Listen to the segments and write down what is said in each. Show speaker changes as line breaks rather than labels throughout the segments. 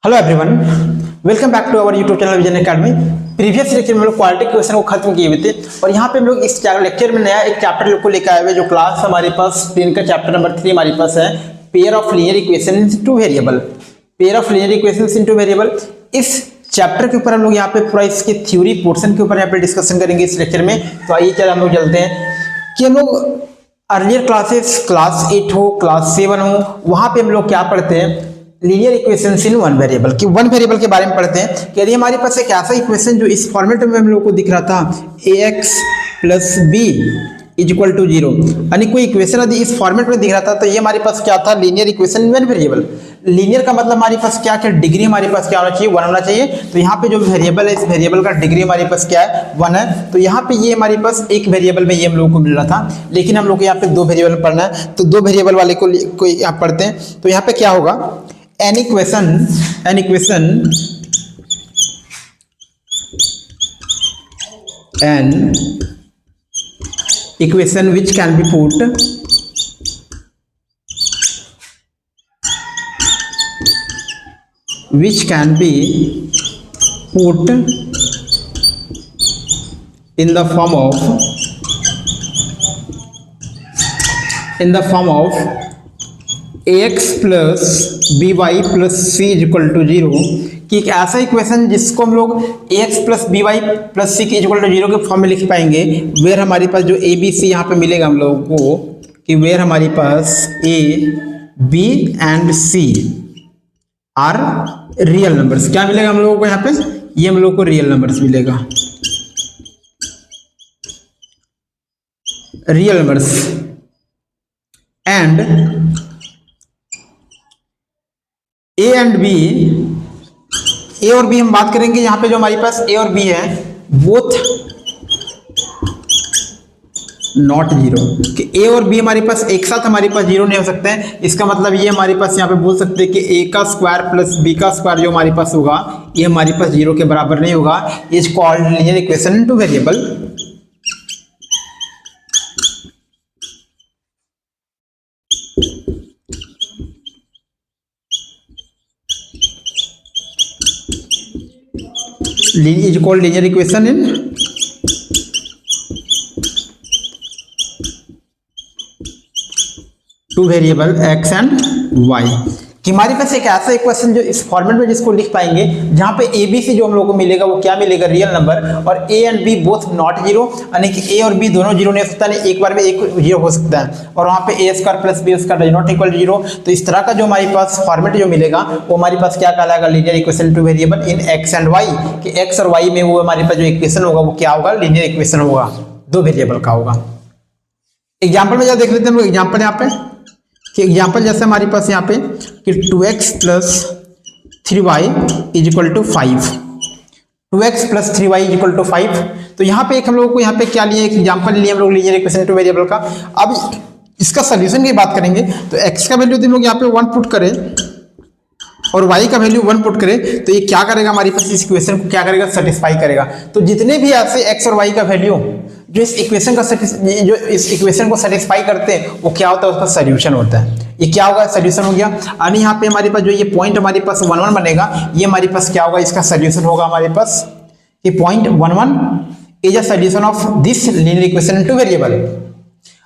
Hello everyone, welcome back to our YouTube channel Vision Academy. Previous lecture में हम लोग quality question को खत्म किए हुए थे और यहाँ पे हम लोग इस लेक्चर में नया एक चैप्टर लोग को लेकर आए हुए जो क्लास हमारे पास 10 का चैप्टर नंबर 3 हमारे पास है, pair of linear equation into variable. Pair of linear equations into variable, इस चैप्टर के ऊपर हम लोग यहाँ पे पूरा इसके थ्योरी पोर्शन के ऊपर यहाँ पे डिस्कशन करेंगे इस लेक्चर में। तो आइए चलो हम लोग चलते हैं कि हम लोग अर्लियर क्लासेस क्लास 8 हो क्लास 7 हो वहां पे हम लोग क्या पढ़ते हैं, linear equations in one variable कि वन वेरिएबल के बारे में पढ़ते हैं कि यदि हमारे पास एक ऐसा इक्वेशन जो इस फॉर्मेट में हम लोग को दिख रहा था ax plus B is equal to 0, यानी कोई इक्वेशन यदि इस फॉर्मेट में दिख रहा था तो ये हमारे पास क्या था, linear equation in one variable. Linear का मतलब हमारे पास क्या क्या डिग्री हमारे पास क्या होना चाहिए, 1 होना चाहिए। तो यहाँ पे जो वेरिएबल है इस वेरिएबल का डिग्री हमारे पास क्या है, 1 है। तो यहाँ पे ये हमारे पास एक वेरिएबल में ये हम लोग को मिल रहा था, लेकिन हम लोग को यहाँ पे 2 वेरिएबल में पढ़ना है। तो 2 वेरिएबल वाले को यहाँ पढ़ते हैं। तो यहाँ पे क्या होगा, an equation which can be put in the form of ax plus B Y plus C is equal to 0, कि एक ऐसा इक्वेशन जिसको हम लोग ax plus B Y plus C is equal to 0 के फॉर्म में लिख पाएंगे, वेयर हमारे पास जो ए बी सी यहाँ पे मिलेगा हम लोगों को, कि वेयर हमारे पास A B and C are real numbers. क्या मिलेगा हम लोगों को यहाँ पे, ये हम लोग को रियल नंबर्स मिलेगा, real numbers. And A and B, A और बी हम बात करेंगे यहां पे जो हमारे पास ए और बी है बोथ नॉट 0, कि ए और बी हमारे पास एक साथ हमारे पास 0 नहीं हो सकते हैं। इसका मतलब ये हमारे पास यहाँ पे बोल सकते हैं कि ए का स्क्वायर प्लस बी का स्क्वायर जो हमारे पास होगा ये हमारे पास 0 के बराबर नहीं होगा। Is called linear equation into variable. is called linear equation in two variable x and y, कि हमारे पास एक ऐसा इक्वेशन जो इस फॉर्मेट में जिसको लिख पाएंगे जहां पे ए बी सी जो हम लोग को मिलेगा वो क्या मिलेगा, रियल नंबर, और A and B both not 0, यानी कि ए और बी दोनों 0 नहीं हो सकता, नहीं एक बार में एक 0 हो सकता है, और वहां पे A square plus B square does not equal 0। तो इस तरह का जो हमारे पास फॉर्मेट जो मिलेगा वो हमारे पास क्या कहलाएगा, linear equation two variable in X and Y, कि एक्स और वाई में वो हमारे पास जो इक्वेशन होगा वो क्या होगा, लीनियर इक्वेशन होगा, 2 वेरिएबल का होगा। एग्जाम्पल में क्या देख लेते हैं हम लोग, एग्जाम्पल यहाँ पे कि एग्जाम्पल जैसे हमारे पास यहाँ पे कि 2x plus 3y is equal to 5, 2x plus 3y is equal to 5। तो यहाँ पे एक हम लोग को यहाँ पे क्या लिए, एक एग्जाम्पल लिए हम लोग लीनियर इक्वेशन टू वेरिएबल का। अब इसका सोल्यूशन की बात करेंगे तो x का वैल्यू हम लोग यहाँ पे 1 पुट करें और y का वैल्यू 1 पुट करें तो ये क्या करेगा, हमारे पास इस इक्वेशन को क्या करेगा, सेटिस्फाई करेगा। तो जितने भी ऐसे x और y का वैल्यू जो इस इक्वेशन को सेटिस्फाई करते हैं वो क्या होता है, उसका सोल्यूशन होता है। ये क्या होगा, सोल्यूशन हो गया। यानी यहाँ पे हमारे पास जो ये पॉइंट हमारे पास 1 1 बनेगा, ये हमारे पास क्या होगा, इसका सोल्यूशन होगा हमारे पास, ये point 1 1 is a solution of this linear equation into variable.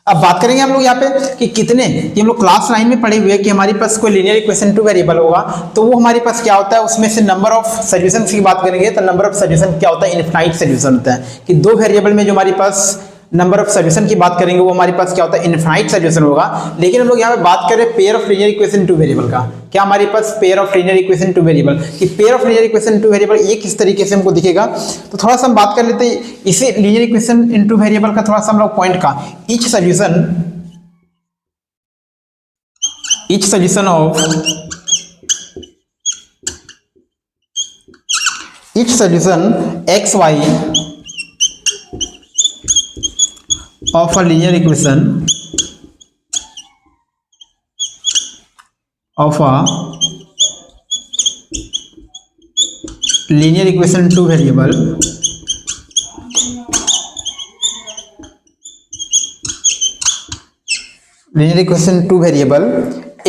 अब बात करेंगे हम लोग यहाँ पे कि कितने, कि हम लोग क्लास 9 में पढ़े हुए कि हमारे पास कोई लीनियर इक्वेशन टू वेरिएबल होगा तो वो हमारे पास क्या होता है, उसमें से नंबर ऑफ सॉल्यूशंस की बात करेंगे तो नंबर ऑफ सॉल्यूशन क्या होता है, इनफिनाइट सॉल्यूशन होता है, कि 2 वेरिएबल में जो हमारे पास नंबर ऑफ सॉल्यूशन की बात करेंगे वो हमारे पास क्या होता है, इनफिनाइट सॉल्यूशन होगा। लेकिन हम लोग यहाँ पे बात करें pair of linear equation two variable का, क्या हमारे पास pair of linear equation two variable, कि pair of linear equation two variable ये किस तरीके से हमको दिखेगा। तो थोड़ा सा हम बात कर लेते हैं इसे लीनियर इक्वेशन इनटू वेरिएबल का, थोड़ा सा हम लोग पॉइंट का, each solution x y of a linear equation two variable linear equation two variable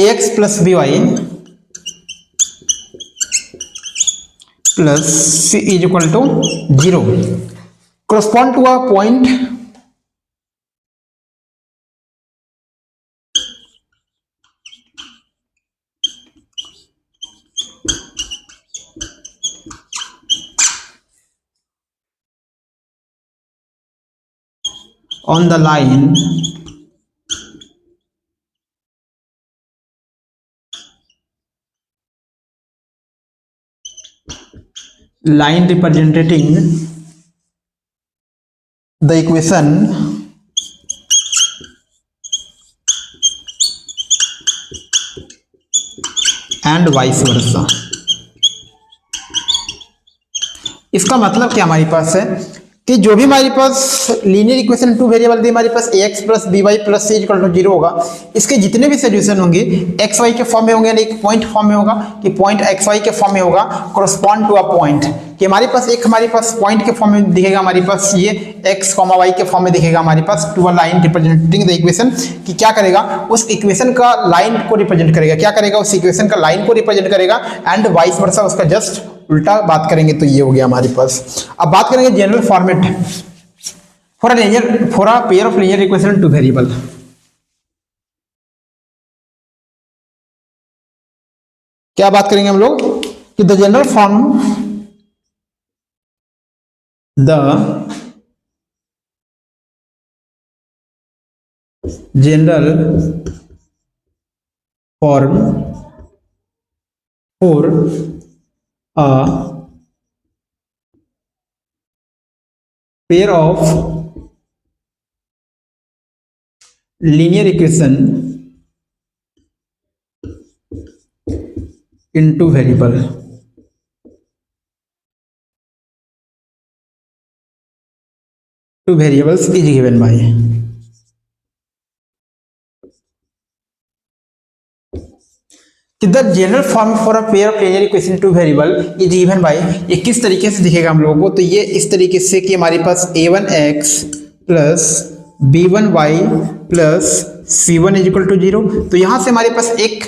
ax plus by plus c is equal to 0 correspond to a point on the line representing the equation and vice versa। इसका मतलब क्या हमारे पास है कि जो भी हमारे पास लीनियर इक्वेशन टू वेरिएबल दी हमारे पास ax plus B Y plus C equal to 0 होगा, इसके जितने भी सोल्यूशन होंगे एक्स वाई के फॉर्म में होंगे, यानी एक पॉइंट फॉर्म में होगा कि पॉइंट एक्स वाई के फॉर्म में होगा कोरस्पॉन्ड टू अ पॉइंट, कि हमारे पास एक हमारे पास पॉइंट के फॉर्म में दिखेगा, हमारे पास ये एक्स कॉमा वाई के फॉर्म में दिखेगा हमारे पास two a line representing the equation, कि क्या करेगा उस इक्वेशन का लाइन को रिप्रेजेंट करेगा, क्या करेगा उस इक्वेशन का लाइन को रिप्रेजेंट करेगा एंड वाइस वर्सा उसका जस्ट उल्टा बात करेंगे। तो ये हो गया हमारे पास। अब बात करेंगे general format for a pair of linear equation two variable. क्या बात करेंगे हम लोग कि the general form for a pair of linear equation into variable two variables is given by the general form for a pair of linear equation two variable is given by, ये किस तरीके से दिखेगा हम लोगों को, तो ये इस तरीके से कि हमारे पास a1x plus b1y plus c1 is equal to 0। तो यहां से हमारे पास एक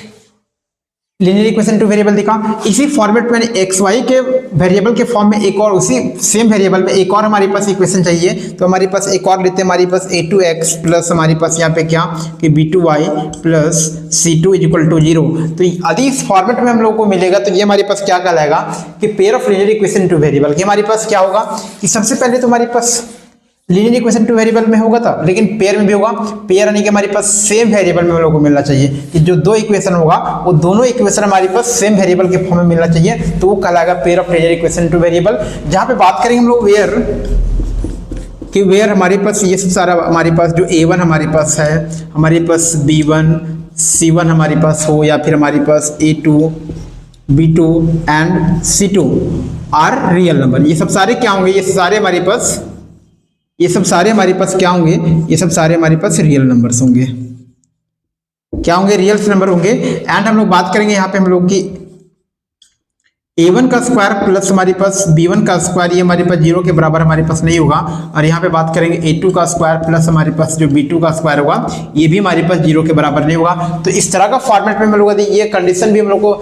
लीनियर इक्वेशन टू वेरिएबल दिखा, इसी फॉर्मेट में एक्स वाई के वेरिएबल के फॉर्म में एक और उसी सेम वेरिएबल में एक और हमारे पास इक्वेशन चाहिए, तो हमारे पास एक और लेते हैं, हमारे पास a2x प्लस हमारे पास यहाँ पे क्या कि b2y plus c2 is equal to 0। तो यदि इस फॉर्मेट में हम लोगों को मिलेगा तो ये हमारे पास क्या कहलाएगा कि pair of linear equation two variable, कि हमारे पास क्या होगा कि सबसे पहले तो हमारे पास लीनियर इक्वेशन टू वेरिएबल में होगा था, लेकिन पेयर में भी होगा। पेयर यानी कि हमारे पास सेम वेरिएबल में हम लोग को मिलना चाहिए, कि जो दो इक्वेशन होगा वो दोनों इक्वेशन हमारे पास सेम वेरिएबल के फॉर्म में मिलना चाहिए, तो वो कहलाएगा pair of linear equation two variable. जहां पे बात करेंगे हम लोग वेयर कि वेयर हमारे पास ये सब सारा हमारे पास जो a1 हमारे पास है, हमारे पास b1 c1 हमारे पास हो, या फिर हमारे पास a2 b2 and c2 are real number, ये सब सारे क्या होंगे, ये सारे हमारे पास क्या होंगे, ये सब सारे हमारे पास रियल नंबर्स होंगे, क्या होंगे रियल नंबर होंगे। एंड हम लोग बात करेंगे यहाँ पे हम लोग की a1 का स्क्वायर प्लस हमारे पास b1 का स्क्वायर, ये हमारे पास 0 के बराबर हमारे पास नहीं होगा, और यहाँ पे बात करेंगे a2 का स्क्वायर प्लस हमारे पास जो b2 का स्क्वायर होगा ये भी हमारे पास 0 के बराबर नहीं होगा। तो इस तरह का फॉर्मेट में हम लोग ये कंडीशन भी हम लोग को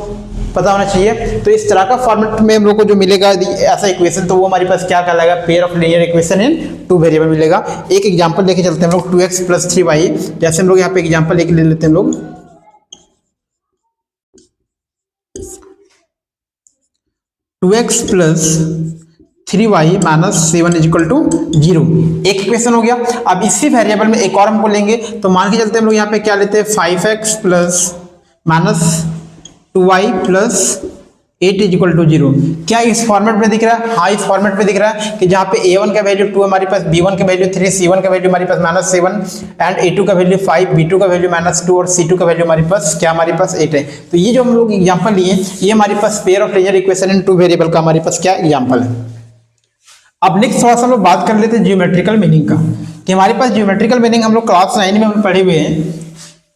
पता होना चाहिए। तो इस तरह का फॉर्मेट में हम लोग को जो मिलेगा ऐसा इक्वेशन, तो वो हमारे पास क्या कहलाएगा pair of linear equation in two variable मिलेगा। एक एग्जांपल लेके चलते हैं हम लोग 2x प्लस 3y, जैसे हम लोग यहाँ पे एग्जांपल लेके ले लेते हैं हम लोग 2x plus 3y minus 7 is equal to 0, एक इक्वेशन हो गया। अब इसी वेरिएबल में एक और हमको लेंगे, तो मान के चलते हैं हम लोग यहाँ पे क्या लेते हैं 5x plus minus 2y plus 8 is equal to 0। क्या इस फॉर्मेट में दिख रहा है? हाँ, इस फॉर्मेट में दिख रहा है कि जहाँ पे a1 का वैल्यू 2 हमारे पास, b1 का वैल्यू 3, c1 का वैल्यू हमारे पास माइनस 7 एंड a2 का वैल्यू 5, b2 का वैल्यू माइनस 2 और c2 का वैल्यू हमारे पास क्या हमारे पास 8 है। तो ये जो हम लोग एग्जांपल लिए ये हमारे पास pair of linear equation in two variable का हमारे पास क्या एग्जांपल है। अब नेक्स्ट थोड़ा सा हम लोग बात कर लेते हैं ज्योमेट्रिकल मीनिंग का, कि हमारे पास ज्योमेट्रिकल मीनिंग हम लोग क्लास 9 में हम पढ़े हुए हैं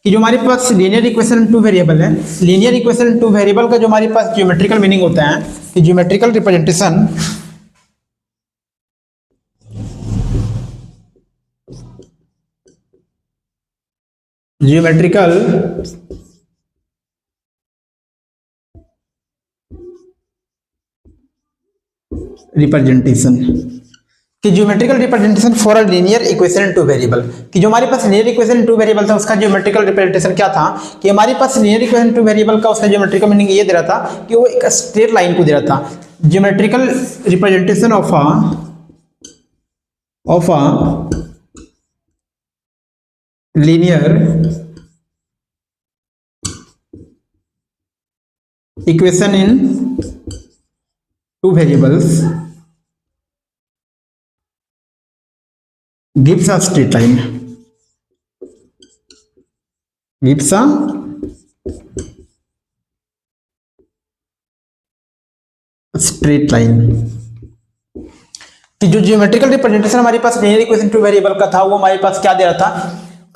कि जो हमारे पास लीनियर इक्वेशन टू वेरिएबल है, लीनियर इक्वेशन टू वेरिएबल का जो हमारे पास ज्योमेट्रिकल मीनिंग होता है कि ज्योमेट्रिकल रिप्रेजेंटेशन रिप्रेजेंटेशन कि geometrical representation for a linear equation in two variable, कि जो हमारे पास linear equation in two variable था उसका ज्योमेट्रिकल रिप्रेजेंटेशन क्या था कि हमारे पास लीनियर इक्वेशन टू वेरिएबल का उसका ज्योमेट्रिकल मीनिंग ये दे रहा था कि वो एक स्ट्रेट लाइन को दे रहा था। Geometrical representation of a linear equation in two variables gives a straight line, gives a straight line कि जो ज्योमेट्रिकल रिप्रेजेंटेशन हमारे पास लीनियर इक्वेशन टू वेरिएबल का था वो हमारे पास क्या दे रहा था,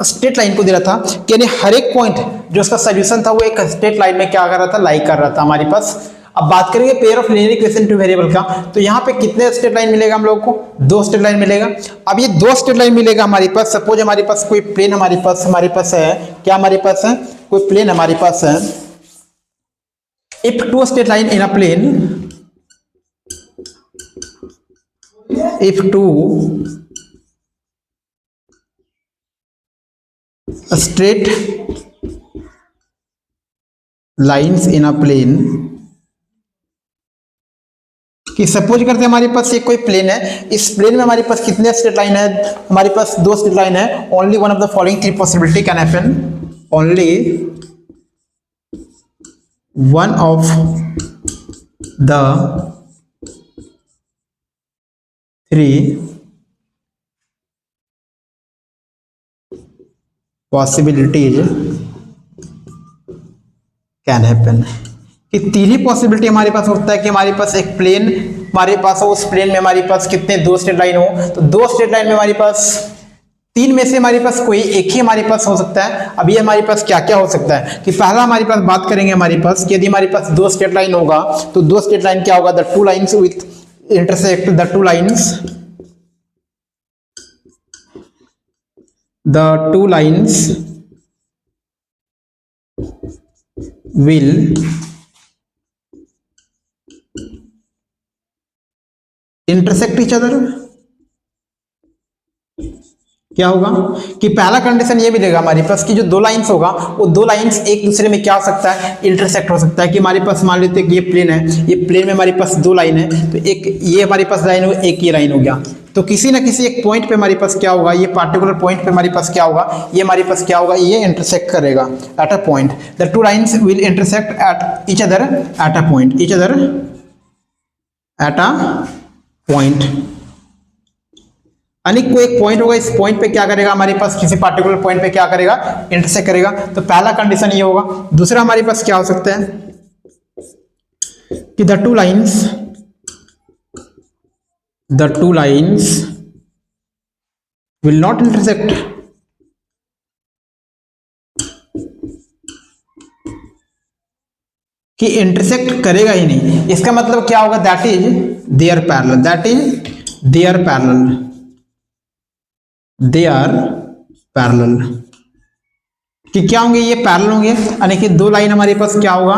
स्ट्रेट लाइन को दे रहा था कि यानी हर एक पॉइंट जो उसका सॉल्यूशन था वो एक स्ट्रेट लाइन में क्या कर रहा था, लाई कर रहा था हमारे पास। अब बात करेंगे pair of linear equation two variable का, तो यहाँ पे कितने स्ट्रेट लाइन मिलेगा हम लोगों को, 2 स्ट्रेट लाइन मिलेगा। अब ये 2 स्ट्रेट लाइन मिलेगा हमारे पास, सपोज हमारे पास कोई प्लेन हमारे पास है, क्या हमारे पास है, कोई प्लेन हमारे पास है। If 2 straight line in a plane, if 2 straight lines in a plane, कि सपोज करते हैं हमारे पास एक कोई प्लेन है, इस प्लेन में हमारे पास कितने स्ट्रेट लाइन है, हमारे पास 2 स्ट्रेट लाइन है। Only one of the following 3 possibility can happen, only one of the 3 possibilities can happen, कि 3 ही पॉसिबिलिटी हमारे पास होता है कि हमारे पास एक प्लेन हमारे पास हो, उस प्लेन में हमारे पास कितने 2 स्ट्रेट लाइन हो, तो 2 स्ट्रेट लाइन में हमारे पास 3 में से हमारे पास कोई एक ही हमारे पास हो सकता है। अब ये हमारे पास क्या क्या हो सकता है कि पहला हमारे पास बात करेंगे हमारे पास कि यदि हमारे पास 2 स्ट्रेट लाइन होगा तो 2 स्ट्रेट लाइन क्या होगा, the 2 lines with intersect, the 2 lines will intersect each other। क्या होगा कि पहला कंडीशन ये मिलेगा हमारे पास कि जो 2 लाइंस होगा वो 2 लाइंस एक दूसरे में क्या हो सकता है, इंटरसेक्ट हो सकता है। कि हमारे पास मान लेते हैं कि ये प्लेन है, ये प्लेन में हमारे पास 2 लाइन है, तो एक ये हमारे पास लाइन हो, एक ये लाइन हो गया, तो किसी ना किसी एक पॉइंट पे हमारे पास क्या होगा, ये पार्टिकुलर पॉइंट पे हमारे पास क्या होगा, ये हमारे पास क्या होगा, ये इंटरसेक्ट करेगा at a point. The 2 lines will intersect at each other at a point, each other at a point. यानी कोई एक पॉइंट होगा, इस पॉइंट पे क्या करेगा, हमारे पास किसी पार्टिकुलर पॉइंट पे क्या करेगा, इंटरसेक्ट करेगा। तो पहला कंडीशन ये होगा। दूसरा हमारे पास क्या हो सकता है कि the two lines will not intersect, कि इंटरसेक्ट करेगा ही नहीं। इसका मतलब क्या होगा, that is they're parallel, that is they're parallel, they are parallel, कि क्या होंगे, ये पैरेलल होंगे। यानी कि 2 लाइन हमारे पास क्या होगा,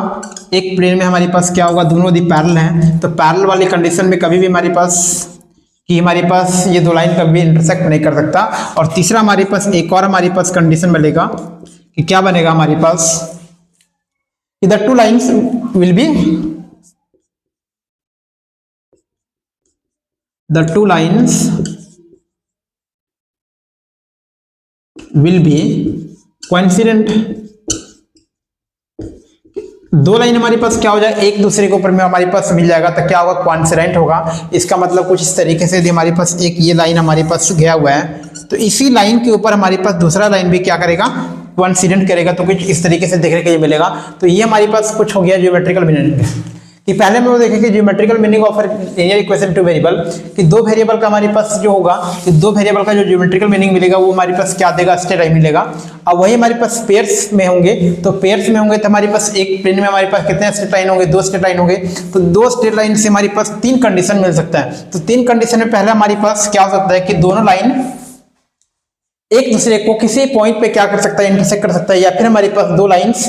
एक प्लेन में हमारे पास क्या होगा, दोनों दी पैरेलल हैं। तो पैरेलल वाली कंडीशन में कभी भी हमारे पास कि हमारे पास ये 2 लाइन कभी भी इंटरसेक्ट नहीं कर सकता। और तीसरा हमारे पास एक और हमारे पास कंडीशन बनेगा कि क्या बनेगा हमारे पास, कि the 2 lines will be, the 2 lines will be coincident। 2 line हमारे पास क्या हो जाए, एक दूसरे के ऊपर में हमारे पास मिल जाएगा, तो क्या होगा, कोइंसिडेंट होगा। इसका मतलब कुछ इस तरीके से, यदि हमारे पास एक ये लाइन हमारे पास गया हुआ है तो इसी लाइन के ऊपर हमारे पास दूसरा लाइन भी क्या करेगा, कोइंसिडेंट करेगा। तो कुछ इस तरीके से देखने के लिए मिलेगा। तो ये हमारे पास कुछ हो गया ज्योमेट्रिकल मीनिंग। कि पहले में वो देखेंगे geometrical meaning of linear equation two variable, कि 2 वेरिएबल का हमारे पास जो होगा, कि 2 वेरिएबल का जो ज्योमेट्रिकल मीनिंग मिलेगा वो हमारे पास क्या देगा, स्ट्रेट लाइन मिलेगा। अब वही हमारे पास पेयर्स में होंगे, तो पेयर्स में होंगे तो हमारे पास एक प्लेन में हमारे पास कितने स्ट्रेट लाइन होंगे, 2 स्ट्रेट लाइन होंगे। तो 2 स्ट्रेट लाइन से हमारे पास 3 कंडीशन मिल सकता है। तो 3 कंडीशन में पहला हमारे पास क्या हो सकता है कि दोनों लाइन एक दूसरे को किसी पॉइंट पे क्या कर सकता है, इंटरसेक्ट कर सकता है। या फिर हमारे पास 2 लाइन्स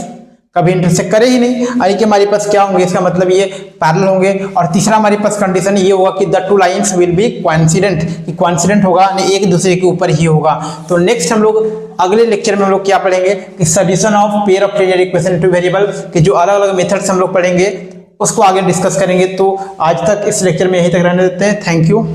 कभी इंटरसेक्ट करे ही नहीं, यानी कि हमारे पास क्या होंगे, इसका मतलब ये पैरेलल होंगे। और तीसरा हमारे पास कंडीशन ये होगा कि the two lines will be coincident, कि कोइंसिडेंट होगा यानी एक दूसरे के ऊपर ही होगा। तो नेक्स्ट हम लोग अगले लेक्चर में हम लोग क्या पढ़ेंगे कि solution of pair of linear equation two variable के जो अलग अलग मेथड्स हम लोग पढ़ेंगे उसको आगे डिस्कस करेंगे। तो आज तक इस लेक्चर में यहीं तक रहने देते हैं। Thank you.